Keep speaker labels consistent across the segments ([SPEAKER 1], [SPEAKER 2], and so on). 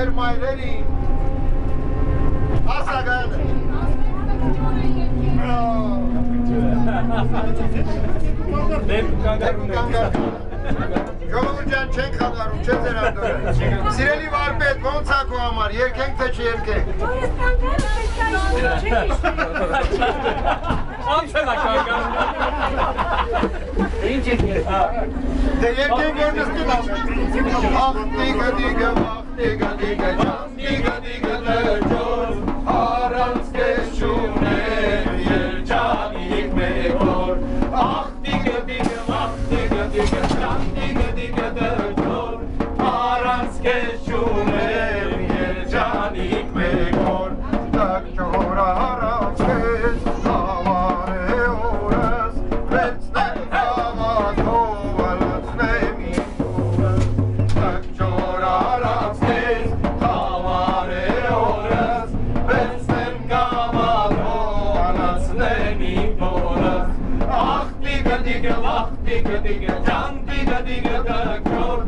[SPEAKER 1] մեր մայրերին ասագանը Ժողովուրդ ջան չենք խանգարում, չէ ձեր անդորը Սիրելի վարպետ, ոնց ա քո համար, երկենք թե չերկենք
[SPEAKER 2] Ոնց է նա կանգանում Ինչ եք
[SPEAKER 1] Դե երկենք որ նստում Ախ դիգը դիգը, ախ դիգը դիգը, ջան դիգը դիգը դրջոր Առանց կես չունեմ, երջանիկ մեկոր Ախ դիգը դիգը, ախ դիգը դիգը, ջան դիգը դիգը դրջոր Առանց կես չունեմ, երջանիկ մեկոր Տակ չոր առանց կես, հավար է օրս Վերցնեմ հավատով, լացնեմ իմ օրս Տակ չոր առանց կես, հավար է օրս Վերցնեմ հավատով, լացնեմ իմ օրս Ախ դիգը դիգը, ախ դիգը դիգը, ջան դիգը դիգը դրջոր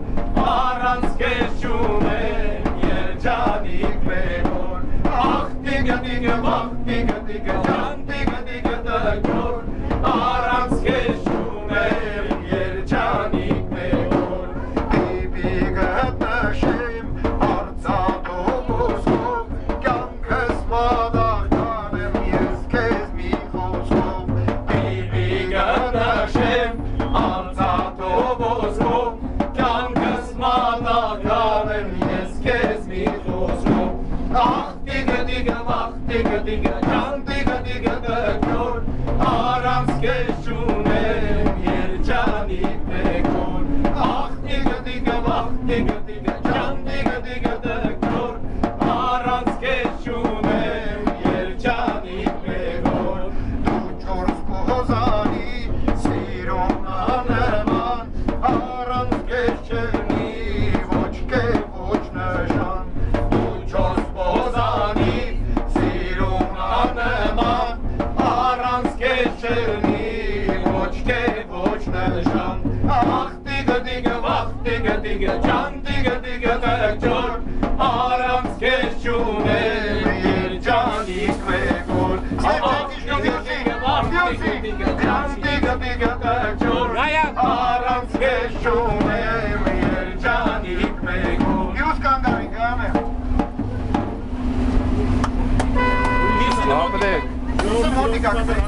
[SPEAKER 1] Առանց կես չունեմ, երջանիկ մեկոր Ախ դիգը դիգը, ախ դիգը դիգը, ջան դիգը դիգը դրջոր Առանց կես չունեմ, երջանիկ մեկոր Բիբիգը տշեմ, արծաթով ոսկով Կյանքս մադաղ կանեմ, ես կեզ մի խոսքով Բիբիգը տշեմ, արծաթով ոսկով Կյանքս մադաղ կանեմ, ես կեզ մի խոսքով Ախ դիգը դիգը, ախ դիգը դիգը, ջան դիգը դիգը դրջոր Առանց կես չունեմ, երջանիկ մեկոր Ախ դիգը դիգը, ախ դիգը դիգը, ջան դիգը դիգը դրջոր Առանց կես չունեմ, երջանիկ մեկոր Դու չորս կոզանի, սիրոն անեման Առանց կես չնի, ոչ կե, ոչ նշան Դու չորս կոզանի, սիրոն անեման Առանց կես չնի, ոչ կե, ոչ նշան Ախ դիգը դիգը, ախ դիգը դիգը, ջան դիգը դիգը դրջոր Առանց կես չունեմ, երջանիկ մեկոր Ջան դիգը դիգը դրջոր Առանց կես չունեմ, երջանիկ մեկոր Յուս կանգարին գանը Ուսը մոտիկ ակտեք